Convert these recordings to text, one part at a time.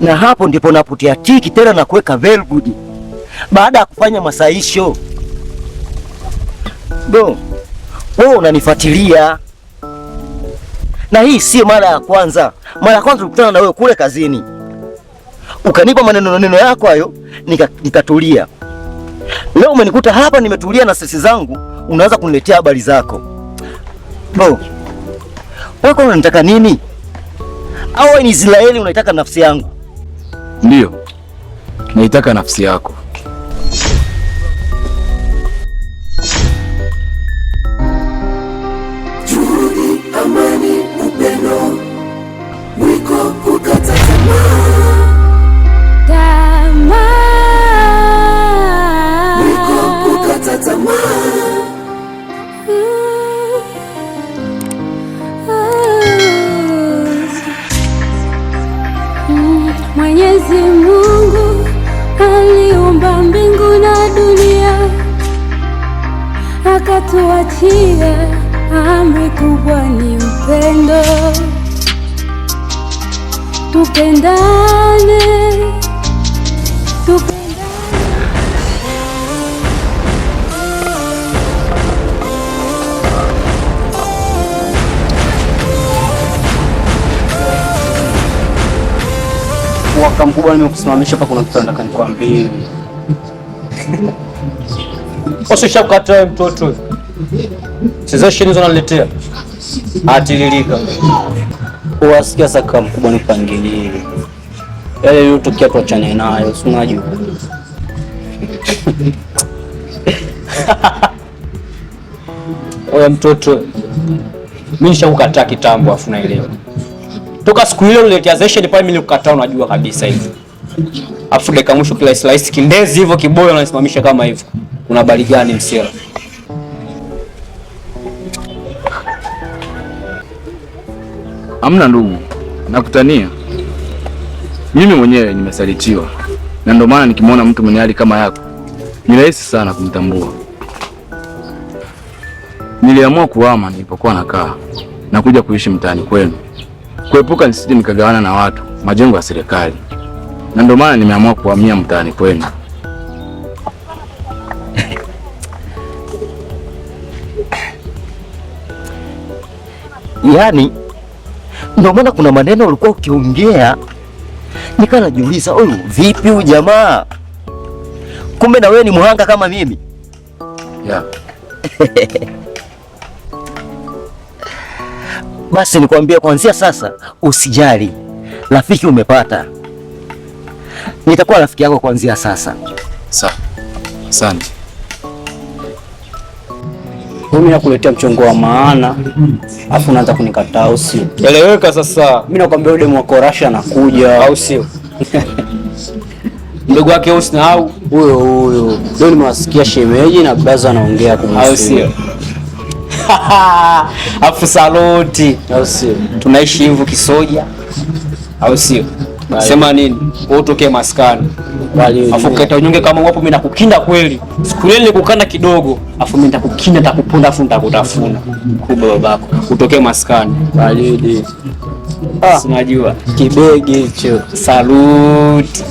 na hapo ndipo naputia tiki tena na kuweka very good baada ya kufanya masahisho. Do, wewe unanifuatilia, na hii si mara ya kwanza. Mara ya kwanza tulikutana na wewe kule kazini, ukanipa maneno yako hayo, nikatulia. Leo umenikuta hapa nimetulia na sisi zangu, unaanza kuniletea habari zako. Do, wewe kwa unataka nini? Au ni Israeli unaitaka nafsi yangu? Ndio, naitaka nafsi yako. Juhudi, amani, upendo, mwiko kukata mwiko kukata tamaa. Mwenyezi Mungu aliumba mbingu na dunia, akatuachia amri kubwa ni upendo. Tupendane, Waka mkubwa, nimekusimamisha hapa, kuna kitu nataka nikwambie. Osha kukata mtoto. Sasa shinizo naletea. Atililika. Uwasikia saka mkubwa, nipangilie. Yale yotokea tuachane nayo, si unajua. Oya mtoto. Mimi nishakukataa kitambo, afu naelewa. Toka siku ile uliletea zeshe pale, mimi nilikukataa, unajua kabisa hivi. Afu dakika mwisho kila slice kindezi hivyo kiboyo unanisimamisha kama hivyo. Kuna habari gani msela? Amna ndugu, nakutania. Mimi mwenyewe nimesalitiwa, na ndio maana nikimwona mtu mwenye hali kama yako ni rahisi sana kumtambua. Niliamua kuhama nilipokuwa nakaa na kuja kuishi mtaani kwenu, kuepuka nisije nikagawana na watu majengo ya serikali, na ndio maana nimeamua kuhamia mtaani kwenu. Yaani ndio maana kuna maneno ulikuwa ukiongea nika najiuliza, huyu vipi huyu jamaa? Kumbe na wewe ni muhanga kama mimi. Yeah. Basi nikwambie, kuanzia sasa usijali, rafiki umepata. Nitakuwa rafiki yako kuanzia sasa. Sawa. Asante. Mimi nakuletea mchongo wa maana, afu unaanza kunikataa, au sio? Eleweka sasa. Mimi nakwambia yule mwakorasha anakuja, au sio? Ndugu wake Husna au huyo. Leo nimewasikia shemeji na brother anaongea kumhusu, au sio? Afu saluti, au sio? Tunaishi hivyo kisoja, au sio? Sema nini? Wewe utoke maskani. Afu kata unyonge kama wapo, mimi nakukinda kweli. Siku ile nilikukana kidogo, afu mimi nitakukinda, nitakuponda, afu nitakutafuna. Kubwa babako. Utoke maskani. Baridi. Sinajua. Kibegi hicho. Saluti.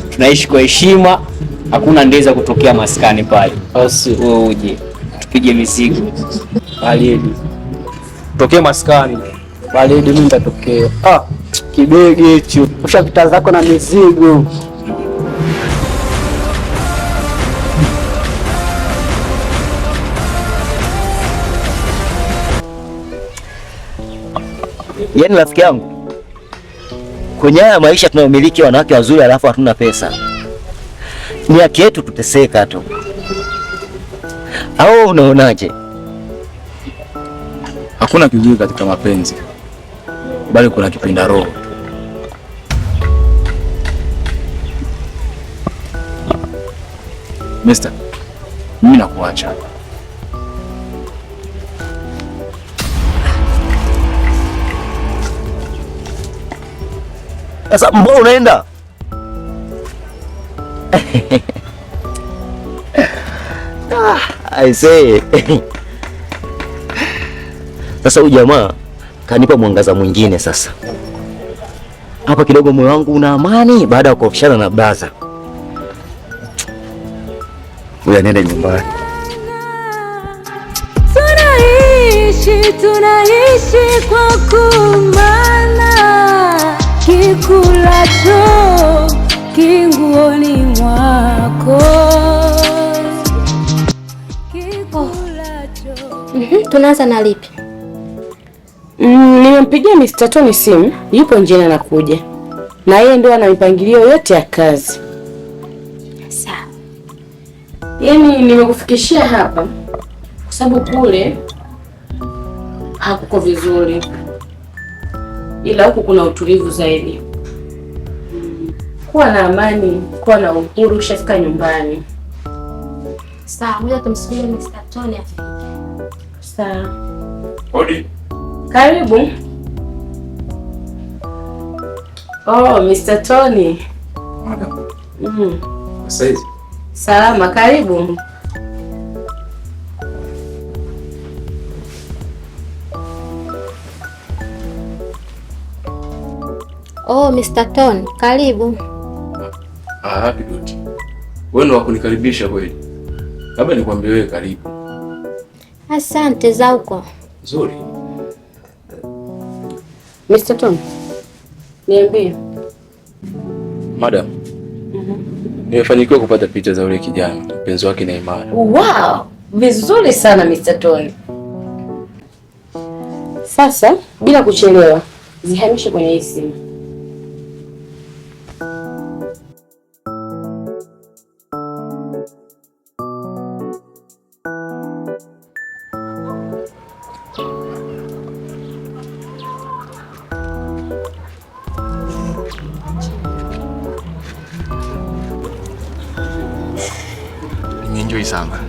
Tunaishi kwa heshima. Hakuna ndeza kutokea maskani pale. Basi wewe uje. Tupige mizigo. Baridi. Utoke maskani. Baridi, mimi nitatokea. Kibegi hicho. Ushapita zako na mizigo. Yaani rafiki yangu, kwenye haya maisha tunayomiliki wanawake wazuri alafu hatuna pesa, ni haki yetu tuteseka tu, au unaonaje? Hakuna kizuri katika mapenzi, bali kuna kipinda roho. Mister, mimi nakuacha. Sasa mbona unaenda? I say. Sasa huyu jamaa kanipa mwangaza mwingine sasa. hapa kidogo moyo wangu una amani baada ya kuofishana na blaza. Ngoja niende nyumbani. Tunaishi kwa kumana, kikulacho kinguoni mwako. Tunaanza na lipi? Nimempigia Mr. Tony simu, yupo njiani anakuja. Na yeye ndio ana mipangilio yote ya kazi. Sawa. Yaani nimekufikishia hapa kwa sababu kule hakuko vizuri, ila huku kuna utulivu zaidi. Kuwa na amani, kuwa na uhuru, ushafika nyumbani. Sawa, ngoja tumsubiri Mr. Tony afike. Sawa. Hodi. Karibu. Oh, Mr. Tony. Madam. Sasa salama, karibu. Oh, Mr. Tony, karibu. Happy duty. Wewe ndo wakunikaribisha kweli. Labda nikwambie wewe karibu. Asante za huko. Nzuri. Mr. Tony, niambie. Madam. Nimefanikiwa kupata picha za yule kijana, mpenzi wake na Imara. Wow, vizuri sana Mr. Tony. Sasa bila kuchelewa, zihamishe kwenye hii simu. Nimeenjoy sana.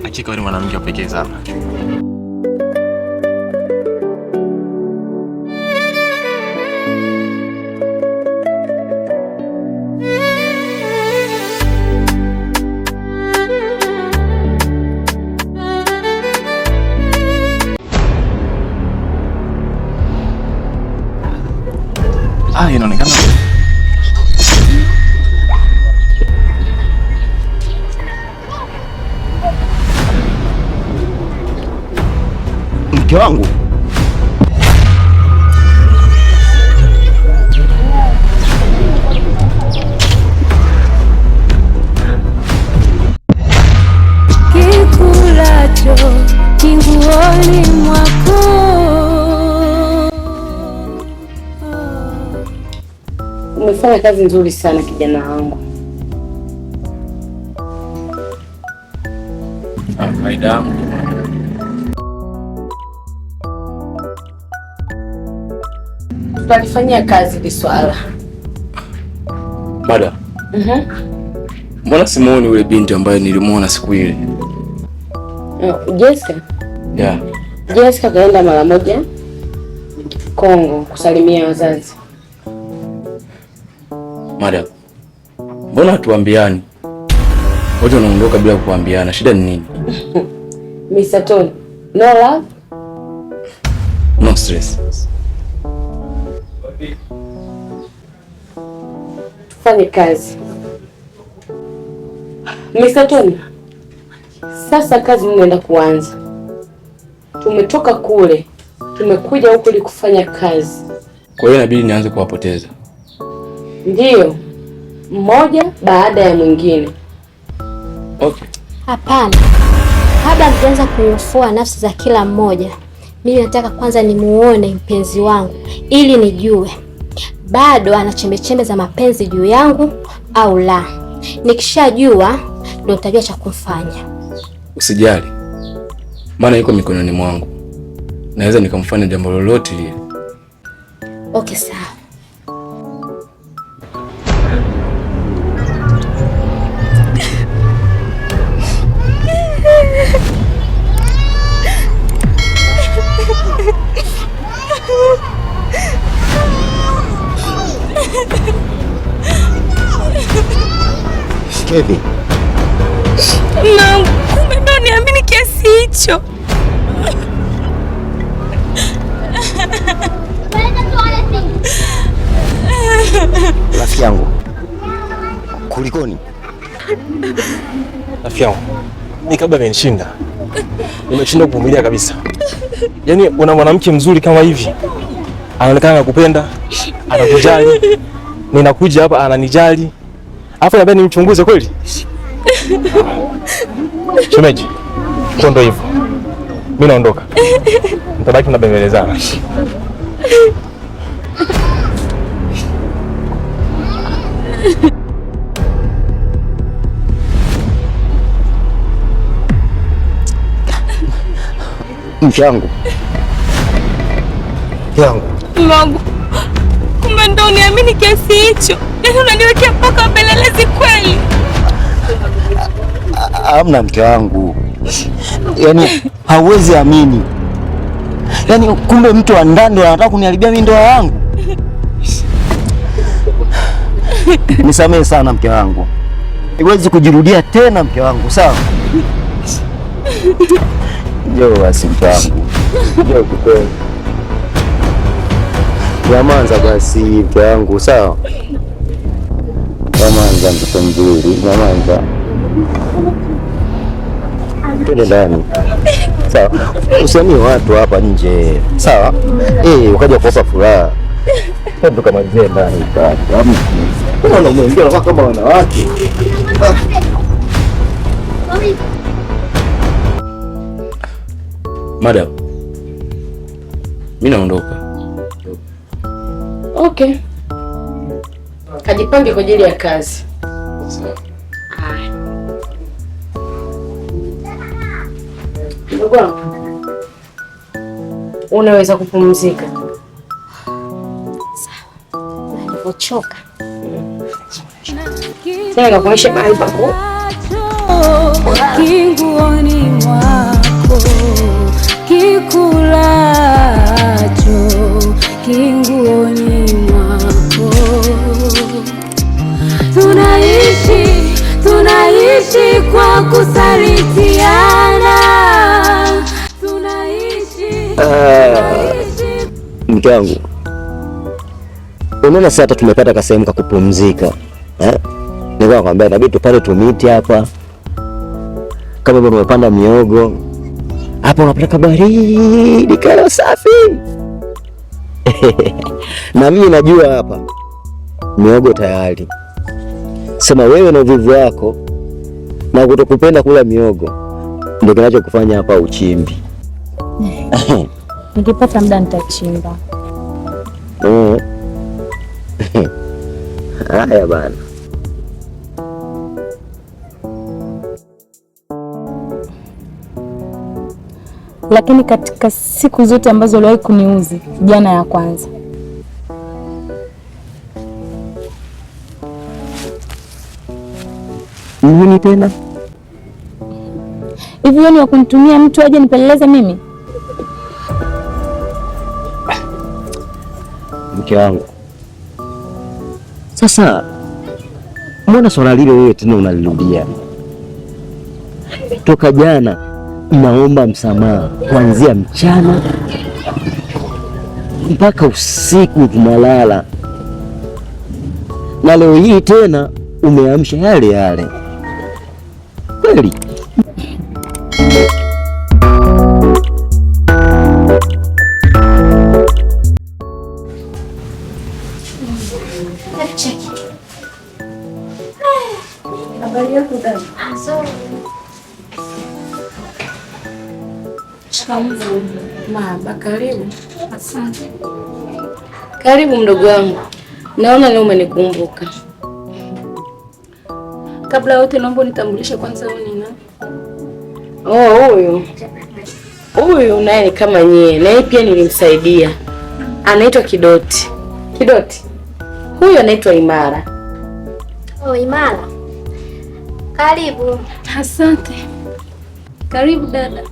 Hakika wewe ni mwanamke wa pekee sana. Inaonekana mke wangu. Kikulacho kinguoni mwako. Umefanya kazi nzuri sana kijana wangu. Faida. Tutalifanyia kazi hili swala. Madam. Mbona simuoni yule binti ambaye nilimuona siku ile? Jessica? Yeah. Jessica kaenda mara moja Kongo kusalimia wazazi. Madam. Mbona hatuambiani? Wote wanaondoka bila kuambiana. Shida ni nini? Mr. Tony, no love? No stress. Tufanye kazi. Mr. Tony, sasa kazi inaenda kuanza. Tumetoka kule, tumekuja huku ili kufanya kazi. Kwa hiyo inabidi nianze kuwapoteza. Ndiyo, mmoja baada ya mwingine. Okay. Hapana. Kabla mtaanza kunyofua nafsi za kila mmoja, mimi nataka kwanza nimuone mpenzi wangu ili nijue bado ana chembechembe za mapenzi juu yangu au la. Nikishajua ndio nitajua cha kufanya. Usijali. Maana yuko mikononi mwangu. Naweza nikamfanya jambo lolote lile. Okay, sawa. Kevin. Kumbe ndo niamini kiasi hicho. Rafiki yangu, kulikoni? Rafiki yangu, mimi kabla amenishinda. Nimeshindwa kuvumilia kabisa. Yaani una mwanamke mzuri kama hivi. Anaonekana anakupenda, anakujali. Ninakuja hapa ananijali. Alafu labda nimchunguze kweli? Shemeji, kondo hivyo. Mimi naondoka. Nitabaki tunabembelezana. Mke wangu. Mungu. Kumbe ndo uniamini kiasi hicho. Yaani unaniwekea mpaka mbelelezi kweli. Hamna mke wangu. Yaani hauwezi amini. Yaani kumbe mtu wa ndani anataka kuniharibia mimi ndoa yangu. Nisamehe sana mke wangu. Iwezi kujirudia tena mke wangu, sawa? Njoo basi mke wangu. Njoo kikweli. Nyamanza basi mke wangu, sawa? Nyamanza mtoto mzuri, nyamanza. Twende ndani. Sawa? Usiamie watu hapa nje. Sawa? Ukaja kuopa furaha. Twende tukamalizie ndani basi. Mbona unaongea kama wanawake? Madam, mimi naondoka. Okay. Kajipange kwa ajili ya kazi. Haya. Ndugu wangu, unaweza kupumzika. Sawa. Nilipochoka. Sasa nakuonyesha mahali pako. Kinguoni mwako kikulacho, kinguoni mwako. Tunaishi kwa kusalitiana. Mke wangu, unaona sasa tumepata kasehemu ka kupumzika. Nilikuwa nakwambia inabidi tupate tumiti hapa. Kama hivyo tumepanda miogo. Hapa unapata baridi kama safi. Na mimi najua hapa miogo tayari. Sema wewe na uvivu wako na kutokupenda kula miogo ndio kinachokufanya hapa uchimbi. Nikipata muda nitachimba. Haya bana. Lakini katika siku zote ambazo uliwahi kuniuzi, jana ya kwanza. Nini tena? Hivi wewe ni wa kunitumia mtu aje nipeleleze mimi? Mke wangu. Sasa mbona swala lile wewe tena unalirudia? Toka jana naomba msamaha kuanzia mchana mpaka usiku tunalala. Na leo hii tena umeamsha yale yale. Kweli? Habari yako dada? Mama, karibu. Asante. Karibu mdogo wangu. Naona leo umenikumbuka. Kabla yote naomba nitambulishe kwanza wewe ni nani? Huyu naye ni kama nyie. Na yeye pia nilimsaidia. Anaitwa Kidoti. Kidoti. Huyu anaitwa Imara. Imara. Karibu. Asante. Karibu dada.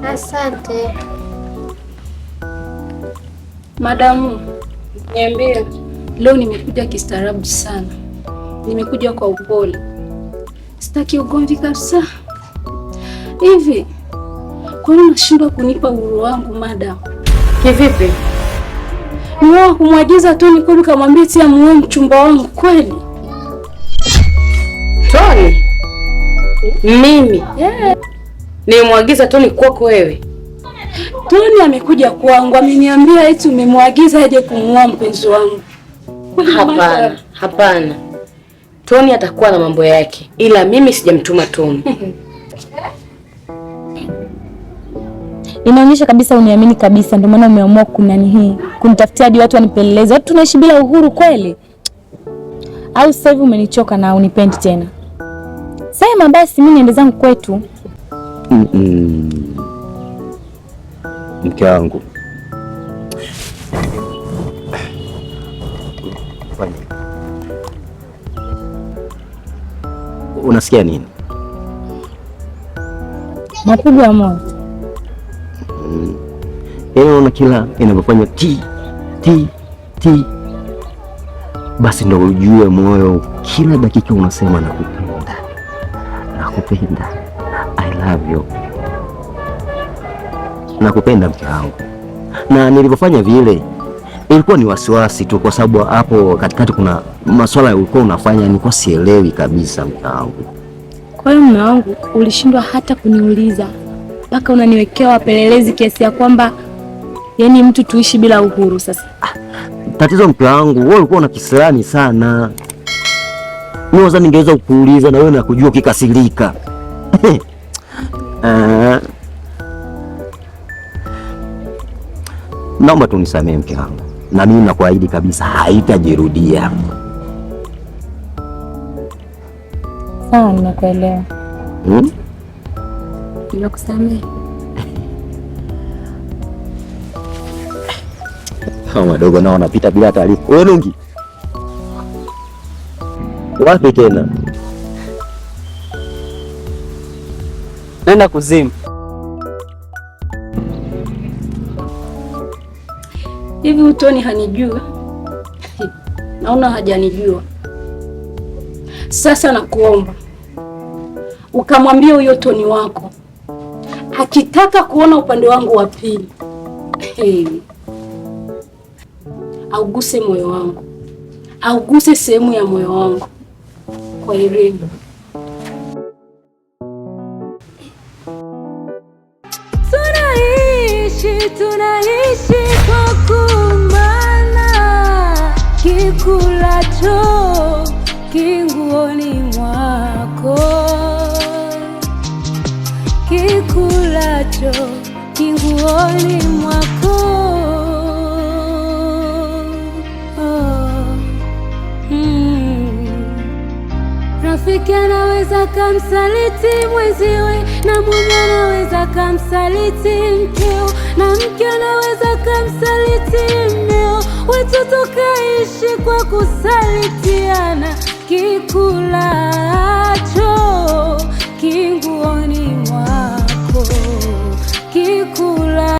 Asante. Madamu, Niambie. leo nimekuja kistaarabu sana. Nimekuja kwa upole. Sitaki ugomvi kabisa. Hivi, kwa nini unashindwa kunipa uhuru wangu madam? Kivipi? Niwa kumwagiza Toni kweli kamwambia tia muwe mchumba wangu kweli? Toni? Mimi? Yeah. Nimemwagiza Toni kwako wewe? Toni amekuja kwangu, ameniambia eti umemwagiza aje kumuoa mpenzi wangu. Hapana, hapana. Toni atakuwa na mambo yake, ila mimi sijamtuma Toni. Inaonyesha kabisa uniamini kabisa, ndio maana umeamua kunitafutia hadi watu wanipeleleze. Watu tunaishi bila uhuru kweli? Au sasa hivi umenichoka na unipendi tena? Sema basi mimi niende zangu kwetu. Mke wangu. Unasikia nini? Mapigo ya moyo. Unaona kila inapofanya ti ti ti, basi ndo ujue moyo kila dakika unasema nakupenda, nakupenda, I love you, nakupenda mke wangu. Na nilipofanya vile ilikuwa ni wasiwasi tu, kwa sababu hapo katikati kuna masuala ulikuwa unafanya nilikuwa sielewi kabisa mke wangu. Kwa hiyo mume wangu ulishindwa hata kuniuliza mpaka unaniwekea wapelelezi kiasi ya kwamba yani mtu tuishi bila uhuru sasa? Tatizo mke wangu, wewe ulikuwa una kisirani sana. Mimi waza ningeweza kukuuliza na wewe na kujua ukikasirika. Naomba tu nisamee mke wangu, na mimi nakuahidi kabisa haitajirudia. Sawa, nimekuelewa. Ninakusamea. Hao wadogo nao wanapita bila taarifa. Wewe Nungi, wapi tena? Nenda kuzimu. Hivi utoni hanijua? Naona hajanijua. Sasa nakuomba ukamwambia huyo Toni wako akitaka kuona upande wangu wa pili, auguse moyo wangu, auguse sehemu ya moyo wangu kwa elimu. Tunaishi kwa kumbana, kikulacho kinguoni mwako, kikulacho kinguoni mwako. Rafiki anaweza kamsaliti mwenziwe, na mume anaweza kamsaliti mkeo, na mke anaweza kamsaliti mmeo. Wetu tukaishi kwa kusalitiana, kikulacho kinguoni mwako, kikula